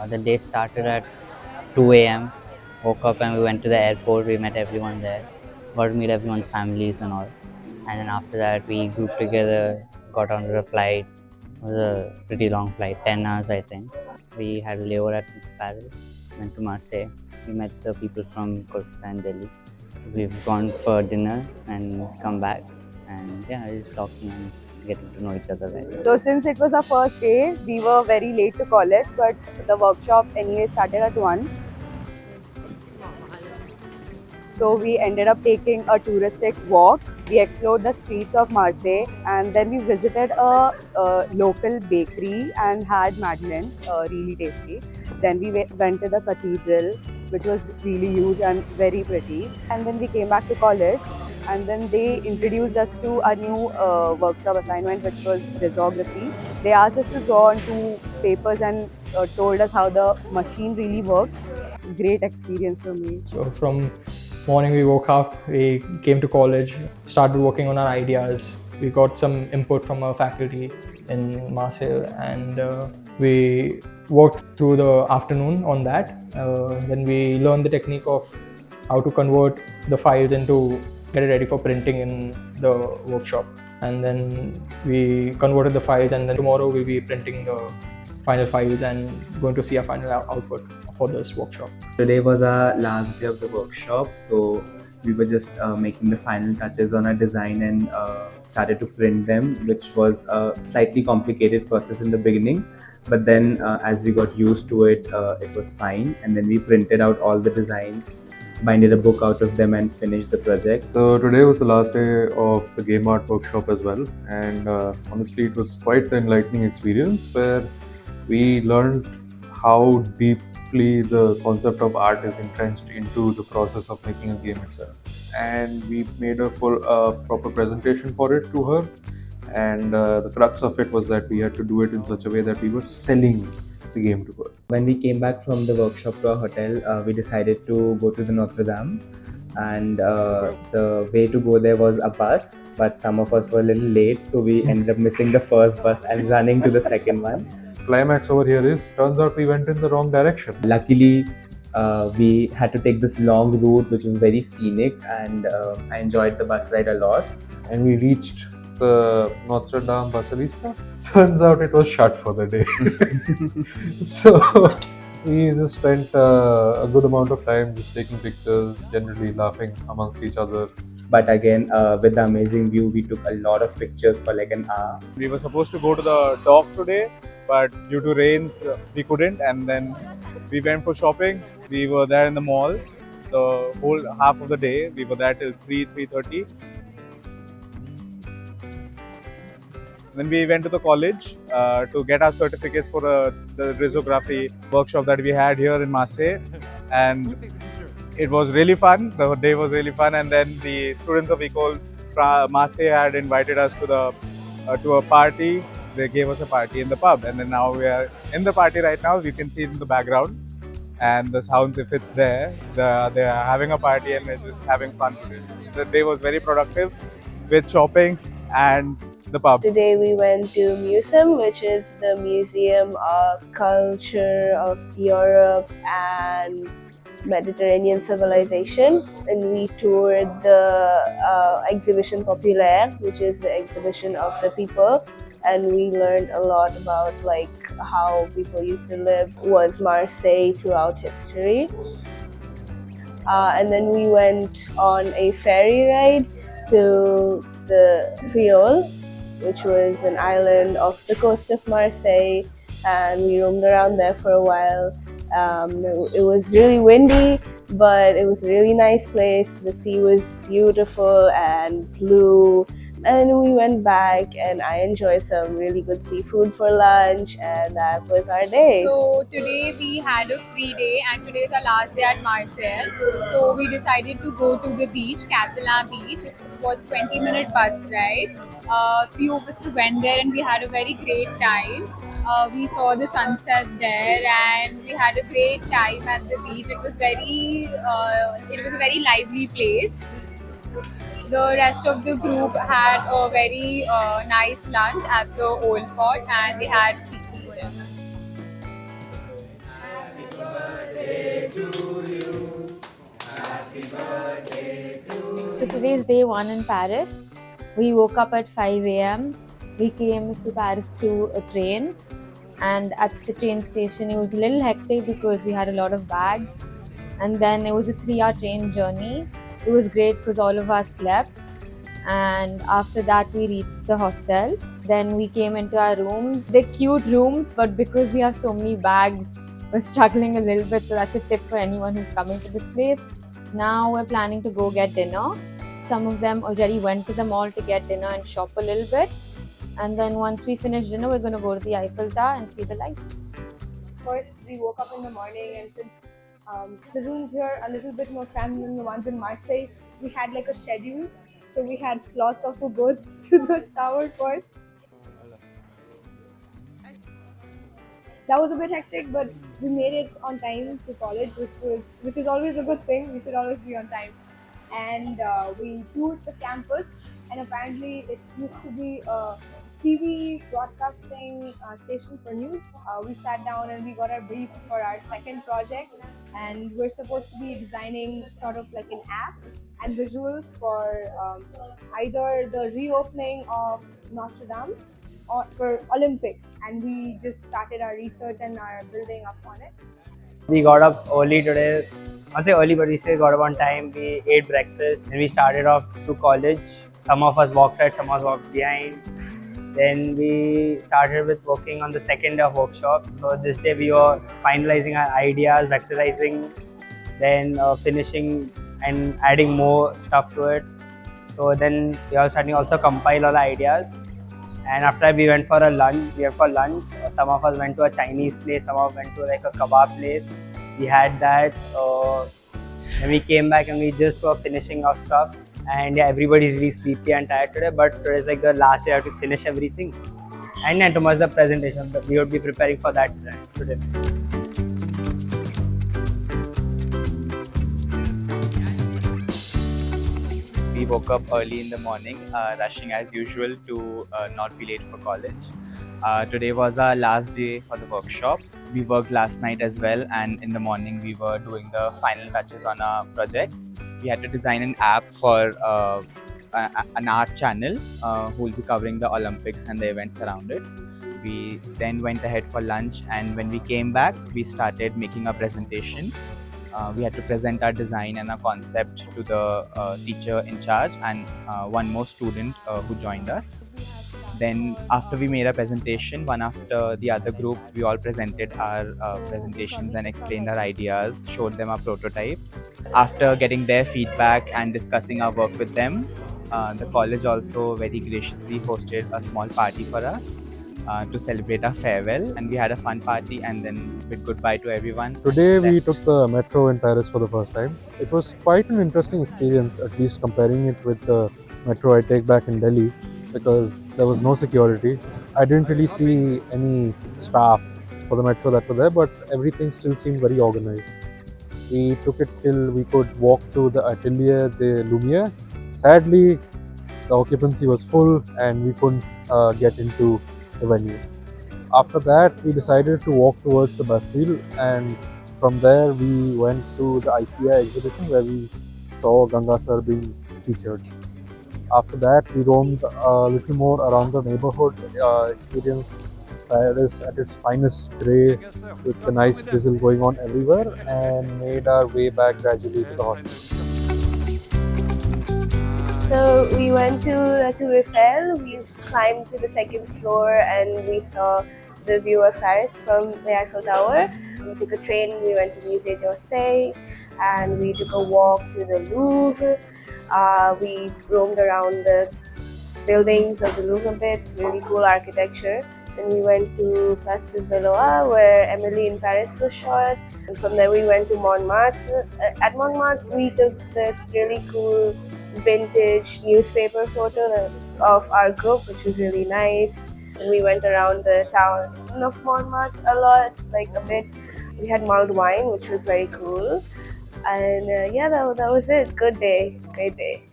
The day started at 2 a.m. Woke up and we went to the airport. We met everyone there. Got to meet everyone's families and all. And then after that, we grouped together, got onto the flight. It was a pretty long flight, 10 hours, I think. We had a layover at Paris, went to Marseille. We met the people from Kolkata and Delhi. We've gone for dinner and come back. And yeah, just talking and getting to know each other better. So since it was our first day, we were very late to college, but the workshop anyway started at 1. So we ended up taking a touristic walk. We explored the streets of Marseille and then we visited a local bakery and had madeleines, really tasty. Then we went to the cathedral, which was really huge and very pretty. And then we came back to college and then they introduced us to a new workshop assignment, which was risography. They asked us to draw on two papers and told us how the machine really works. Great experience for me. So from morning we woke up, we came to college, started working on our ideas. We got some input from our faculty in Marseille and we worked through the afternoon on that. Then we learned the technique of how to convert the files into get it ready for printing in the workshop. And then we converted the files and then tomorrow we'll be printing the final files and going to see our final output for this workshop. Today was our last day of the workshop, so we were just making the final touches on our design and started to print them, which was a slightly complicated process in the beginning. But then as we got used to it, it was fine. And then we printed out all the designs, binded a book out of them and finished the project. So today was the last day of the game art workshop as well, and honestly it was quite the enlightening experience where we learned how deeply the concept of art is entrenched into the process of making a game itself. And we made a full proper presentation for it to her, and the crux of it was that we had to do it in such a way that we were selling the game to her. When we came back from the workshop to our hotel, we decided to go to the Notre Dame, and the way to go there was a bus, but some of us were a little late, so we ended up missing the first bus and running to the second one. Climax over here is, turns out we went in the wrong direction. Luckily, we had to take this long route, which was very scenic, and I enjoyed the bus ride a lot. And we reached the Notre Dame Basilica. Turns out it was shut for the day. So we just spent a good amount of time just taking pictures, generally laughing amongst each other. But again, with the amazing view, we took a lot of pictures for like an hour. We were supposed to go to the dock today, but due to rains, we couldn't. And then we went for shopping. We were there in the mall the whole half of the day. We were there till 3:30. Then we went to the college to get our certificates for the risography workshop that we had here in Marseille. And it was really fun. The day was really fun. And then the students of Ecole Marseille had invited us to a party. They gave us a party in the pub. And then now we are in the party right now. You can see it in the background. And the sounds, if it's there, they are having a party and they're just having fun today. The day was very productive with shopping and the pub. Today we went to Museum, which is the Museum of Culture of Europe and Mediterranean Civilization, and we toured the Exhibition Populaire, which is the exhibition of the people, and we learned a lot about like how people used to live was Marseille throughout history. And then we went on a ferry ride to the Creole, which was an island off the coast of Marseille, and we roamed around there for a while. It was really windy, but it was a really nice place. The sea was beautiful and blue. And we went back and I enjoyed some really good seafood for lunch, and that was our day. So today we had a free day and today is our last day at Marseille. So we decided to go to the beach, Catalan beach. It was 20-minute bus ride. Few of us went there and we had a very great time. We saw the sunset there and we had a great time at the beach. It was a very lively place. The rest of the group had a very nice lunch at the Old Port and they had seafood. today's day one in Paris. We woke up at 5 a.m. We came to Paris through a train, and at the train station it was a little hectic because we had a lot of bags, and then it was a 3-hour train journey. It was great because all of us slept, and after that we reached the hostel. Then we came into our rooms. They're cute rooms, but because we have so many bags, we're struggling a little bit, so that's a tip for anyone who's coming to this place. Now we're planning to go get dinner. Some of them already went to the mall to get dinner and shop a little bit. And then once we finish dinner, we're going to go to the Eiffel Tower and see the lights. First, we woke up in the morning, and since the rooms here are a little bit more cramped than the ones in Marseille, we had like a schedule. So we had slots of who goes to the shower first. That was a bit hectic, but we made it on time to college, which is always a good thing. We should always be on time. And we toured the campus, and apparently it used to be a TV broadcasting station for news. We sat down and we got our briefs for our second project, and we're supposed to be designing sort of like an app and visuals for either the reopening of Notre Dame or for Olympics, and we just started our research and are building up on it. We got up early today. I'll say early, but we still got up on time. We ate breakfast and we started off to college. Some of us walked ahead, some of us walked behind. Then we started with working on the second day of workshop. So this day we were finalizing our ideas, vectorizing, then finishing and adding more stuff to it. So then we are starting to also compile all the ideas. And after that we went for a lunch. Some of us went to a Chinese place, some of us went to like a kebab place. We had that. Then we came back and we just were finishing our stuff. And yeah, everybody's really sleepy and tired today, but today is like the last day I have to finish everything. And then tomorrow's the presentation, but we will be preparing for that today. We woke up early in the morning, rushing as usual to not be late for college. Today was our last day for the workshops. We worked last night as well, and in the morning we were doing the final touches on our projects. We had to design an app for an art channel who will be covering the Olympics and the events around it. We then went ahead for lunch, and when we came back, we started making a presentation. We had to present our design and our concept to the teacher in charge and one more student who joined us. Then after we made our presentation, one after the other group, we all presented our presentations and explained our ideas, showed them our prototypes. After getting their feedback and discussing our work with them, the college also very graciously hosted a small party for us to celebrate our farewell, and we had a fun party and then bid goodbye to everyone. Today we took the metro in Paris for the first time. It was quite an interesting experience, at least comparing it with the metro I take back in Delhi, because there was no security. I didn't really see any staff for the metro that were there, but everything still seemed very organized. We took it till we could walk to the Atelier des Lumières. Sadly, the occupancy was full and we couldn't get into the venue. After that, we decided to walk towards the Bastille, and from there we went to the IKEA exhibition where we saw Ganga Sir being featured. After that, we roamed a little more around the neighborhood, experienced Paris at its finest grey with the nice drizzle going on everywhere, and made our way back gradually to the hostel. So we went to the Tour Eiffel, we climbed to the second floor and we saw the view of Paris from the Eiffel Tower. We took a train, we went to Musée d'Orsay, and we took a walk to the Louvre. We roamed around the buildings of the Louvre a bit, really cool architecture. Then we went to Place de Valois, where Emily in Paris was shot. And from there we went to Montmartre. At Montmartre we took this really cool vintage newspaper photo of our group, which was really nice. And we went around the town of Montmartre a lot, like a bit. We had mulled wine, which was very cool. And yeah, that was it. Good day, great day.